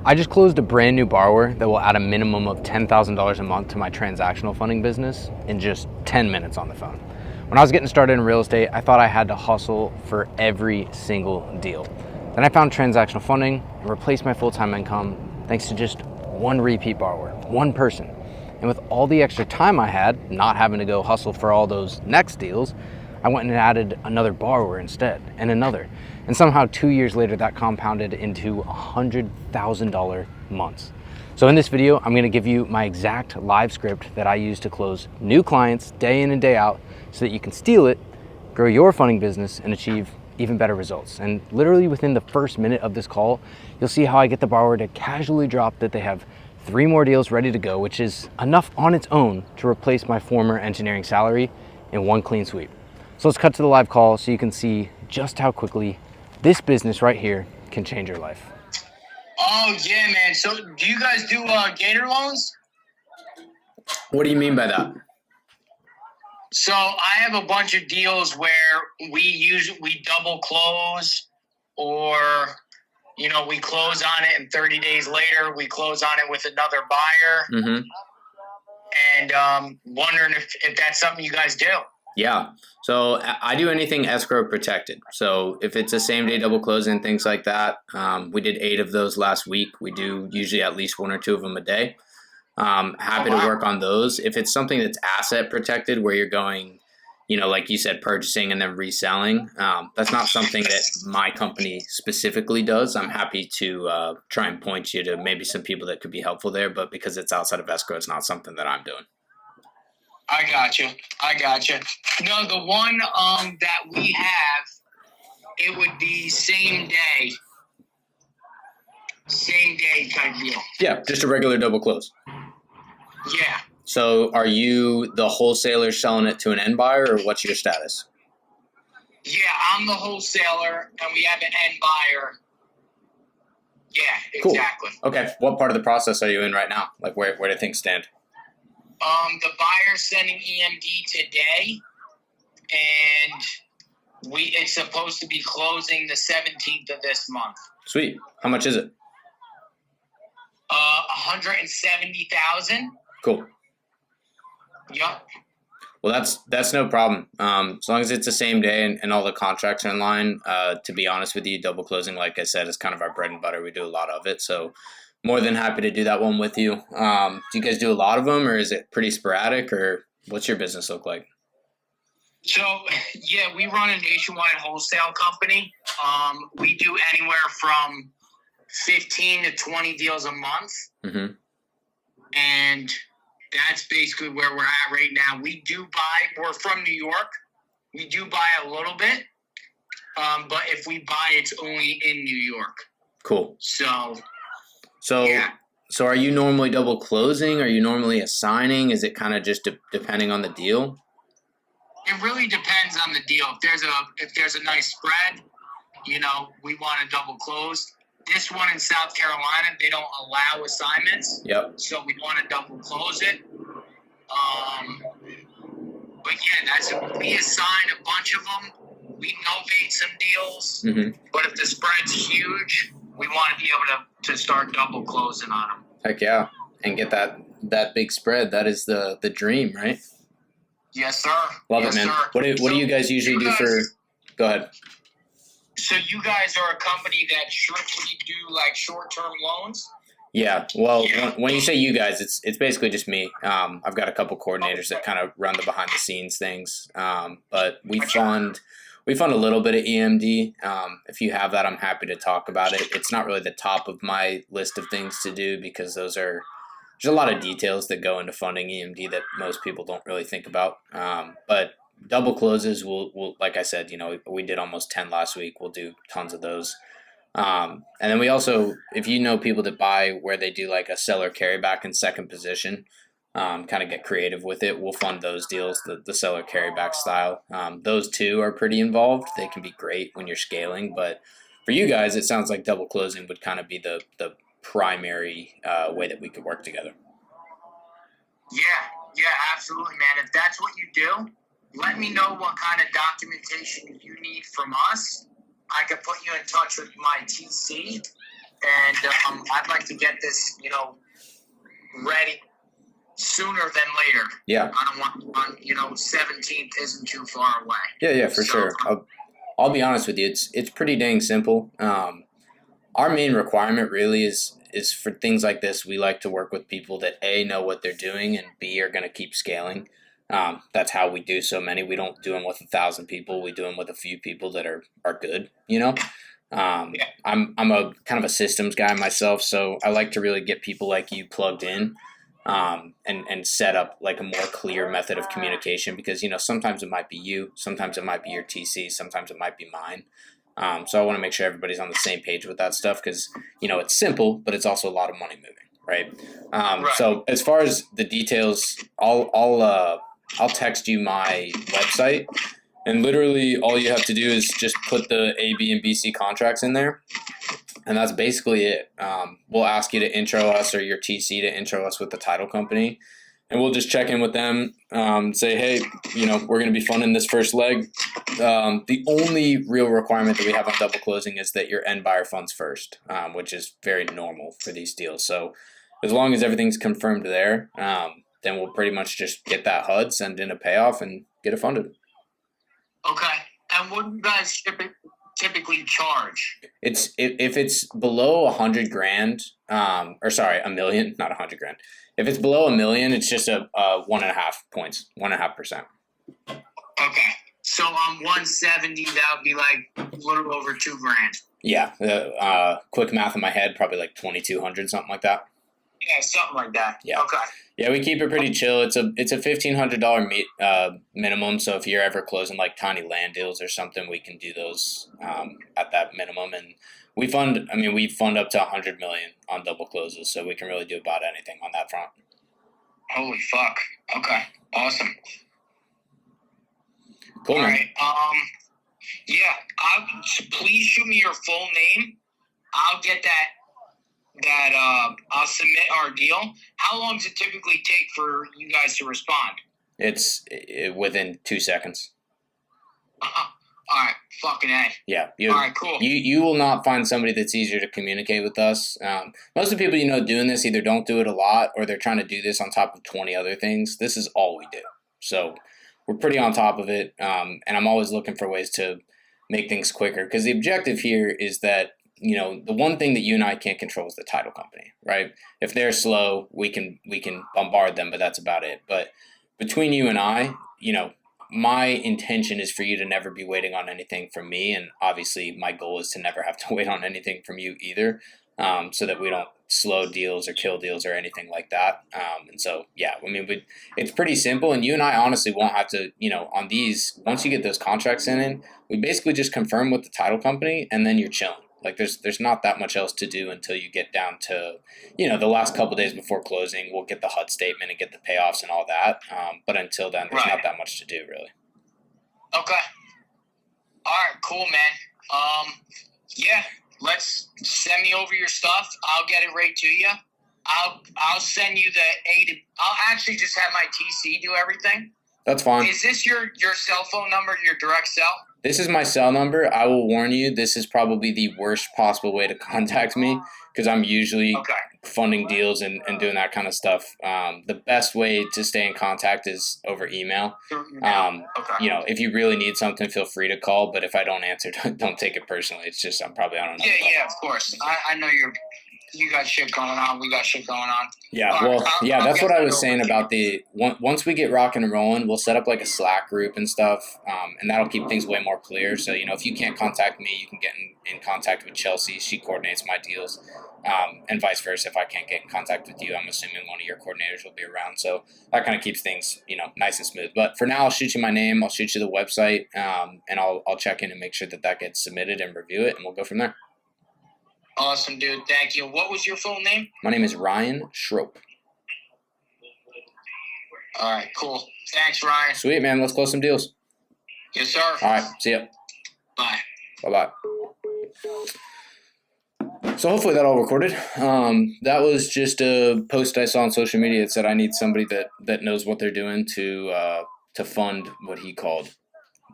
I just closed a brand new borrower that will add a minimum of $10,000 a month to my transactional funding business in just 10 minutes on the phone. When I was getting started in real estate, I thought I had to hustle for every single deal. Then I found transactional funding and replaced my full-time income thanks to just one repeat borrower, one person. And with all the extra time I had, not having to go hustle for all those next deals, I went and added another borrower instead, and another. And somehow 2 years later, that compounded into $100,000 months. So in this video, I'm gonna give you my exact live script that I use to close new clients day in and day out so that you can steal it, grow your funding business, and achieve even better results. And literally within the first minute of this call, you'll see how I get the borrower to casually drop that they have 3 more deals ready to go, which is enough on its own to replace my former engineering salary in one clean sweep. So let's cut to the live call so you can see just how quickly this business right here can change your life. Oh, yeah, man. So do you guys do Gator loans? What do you mean by that? So I have a bunch of deals where we double close, or, you know, we close on it and 30 days later we close on it with another buyer. Mm-hmm. And wondering if that's something you guys do. Yeah. So I do anything escrow protected. So if it's a same day double closing, things like that, we did 8 of those last week. We do usually at least 1 or 2 of them a day. Happy to work on those. If it's something that's asset protected where you're going, you know, like you said, purchasing and then reselling, that's not something that my company specifically does. I'm happy to try and point you to maybe some people that could be helpful there, but because it's outside of escrow, it's not something that I'm doing. I got you. No, the one that we have, it would be same day type deal. Yeah, just a regular double close. Yeah. So are you the wholesaler selling it to an end buyer, or what's your status? Yeah, I'm the wholesaler, and we have an end buyer. Yeah, exactly. Cool. Okay, what part of the process are you in right now? Like, where do things stand? The buyer's sending EMD today, and it's supposed to be closing the 17th of this month. Sweet. How much is it? $170,000. Cool. Yep. Well, that's no problem. As long as it's the same day and all the contracts are in line. To be honest with you, double closing, like I said, is kind of our bread and butter. We do a lot of it, so more than happy to do that one with you. Do you guys do a lot of them, or is it pretty sporadic, or what's your business look like? So, yeah, we run a nationwide wholesale company. We do anywhere from 15 to 20 deals a month. Mm-hmm. And that's basically where we're at right now. We're from New York. We do buy a little bit. But if we buy, it's only in New York. Cool. So yeah. So are you normally double closing? Are you normally assigning? Is it kind of just depending on the deal? It really depends on the deal. If there's a nice spread, you know, we want to double close. This one in South Carolina, they don't allow assignments. Yep. So we want to double close it. But yeah, we assign a bunch of them. We novate some deals. Mm-hmm. But if the spread's huge, we want to be able to start double closing on them. Heck yeah. And get that big spread. That is the dream, right? Yes, sir. Love it, man. Sir. What do you guys usually do for... Go ahead. So you guys are a company that strictly do like short-term loans? Yeah. Well, when you say you guys, it's basically just me. I've got a couple coordinators that kind of run the behind-the-scenes things. But we fund a little bit of EMD. If you have that, I'm happy to talk about it. It's not really the top of my list of things to do because there's a lot of details that go into funding EMD that most people don't really think about. But double closes, we'll like I said, you know, we did almost 10 last week. We'll do tons of those. And then we also, if you know people that buy where they do like a seller carryback in second position, kind of get creative with it, we'll fund those deals, the seller carryback style. Those two are pretty involved. They can be great when you're scaling, but for you guys, it sounds like double closing would kind of be the primary way that we could work together. Yeah, absolutely, man. If that's what you do, let me know what kind of documentation you need from us. I could put you in touch with my TC, and I'd like to get this, ready sooner than later. Yeah. I don't want, 17th isn't too far away. Yeah, for sure. I'll be honest with you. It's pretty dang simple. Our main requirement really is for things like this. We like to work with people that A, know what they're doing, and B, are going to keep scaling. That's how we do so many. We don't do them with 1,000 people. We do them with a few people that are good. I'm a kind of a systems guy myself, so I like to really get people like you plugged in, and set up like a more clear method of communication, because sometimes it might be you, sometimes it might be your TC, sometimes it might be mine. So I want to make sure everybody's on the same page with that stuff, because it's simple, but it's also a lot of money moving, right? So as far as the details, I'll text you my website, and literally all you have to do is just put the A, B, and BC contracts in there, and that's basically it. We'll ask you to intro us, or your TC to intro us with the title company, and we'll just check in with them, say, hey, we're going to be funding this first leg. The only real requirement that we have on double closing is that your end buyer funds first, which is very normal for these deals. So as long as everything's confirmed there, then we'll pretty much just get that HUD, send in a payoff, and get it funded. Okay. And what do you guys typically charge? It's if it's below $100,000, $1 million, not $100,000. If it's below $1 million, it's just a 1.5 points, 1.5%. Okay. So on 170, that would be like a little over $2,000. Yeah. Quick math in my head, probably like 2,200, something like that. Yeah, something like that. Yeah. Okay. Yeah, we keep it pretty chill. It's a $1,500 minimum. So if you're ever closing like tiny land deals or something, we can do those at that minimum. And we fund up to $100 million on double closes, so we can really do about anything on that front. Holy fuck! Okay, awesome. Cool, man. All right. Please shoot me your full name. I'll get that. I'll submit our deal. How long does it typically take for you guys to respond? It's within 2 seconds. All right, fucking A. Yeah. All right, cool. You will not find somebody that's easier to communicate with us. Most of the people doing this either don't do it a lot, or they're trying to do this on top of 20 other things. This is all we do. So we're pretty on top of it, and I'm always looking for ways to make things quicker, because the objective here is that the one thing that you and I can't control is the title company, right? If they're slow, we can bombard them, but that's about it. But between you and I, my intention is for you to never be waiting on anything from me, and obviously my goal is to never have to wait on anything from you either, so that we don't slow deals or kill deals or anything like that. And so, yeah, it's pretty simple, and you and I honestly won't have to, on these, once you get those contracts in, we basically just confirm with the title company, and then you're chilling. Like there's not that much else to do until you get down to, the last couple of days before closing. We'll get the HUD statement and get the payoffs and all that. But until then, there's not that much to do, really. Okay. All right, cool, man. Yeah, let's send me over your stuff. I'll get it right to you. I'll send you I'll actually just have my TC do everything. That's fine. Is this your cell phone number, your direct cell? This is my cell number. I will warn you, this is probably the worst possible way to contact me, because I'm usually funding deals and doing that kind of stuff. The best way to stay in contact is over email. If you really need something, feel free to call. But if I don't answer, don't take it personally. It's just I don't know. Yeah, of course. I know you got shit going on. We got shit going on. Yeah, that's what I was saying about once we get rocking and rolling, we'll set up like a Slack group and stuff, and that'll keep things way more clear. So, if you can't contact me, you can get in contact with Chelsea. She coordinates my deals, and vice versa. If I can't get in contact with you, I'm assuming one of your coordinators will be around. So that kind of keeps things, nice and smooth. But for now, I'll shoot you my name. I'll shoot you the website, and I'll check in and make sure that gets submitted and review it, and we'll go from there. Awesome, dude. Thank you. What was your full name? My name is Ryan Schroep. All right, cool. Thanks, Ryan. Sweet, man. Let's close some deals. Yes, sir. All right. See ya. Bye. Bye-bye. So hopefully that all recorded. That was just a post I saw on social media. It said I need somebody that knows what they're doing to fund what he called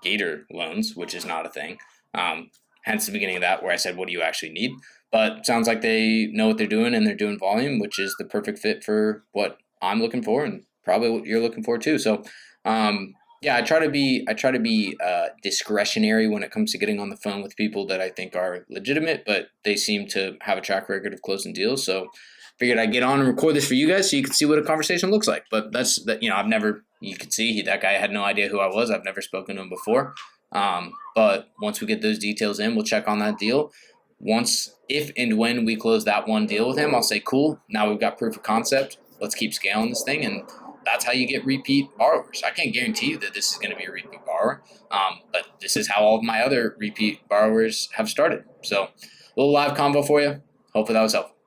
gator loans, which is not a thing. Hence the beginning of that, where I said, what do you actually need? But sounds like they know what they're doing and they're doing volume, which is the perfect fit for what I'm looking for and probably what you're looking for too. So, yeah, I try to be discretionary when it comes to getting on the phone with people that I think are legitimate, but they seem to have a track record of closing deals. So, figured I'd get on and record this for you guys so you could see what a conversation looks like. But that's that. I've never. You could see that guy had no idea who I was. I've never spoken to him before. But once we get those details in, we'll check on that deal. Once, if and when we close that one deal with him, I'll say, cool, now we've got proof of concept. Let's keep scaling this thing. And that's how you get repeat borrowers. I can't guarantee you that this is going to be a repeat borrower, but this is how all of my other repeat borrowers have started. So a little live convo for you. Hopefully that was helpful.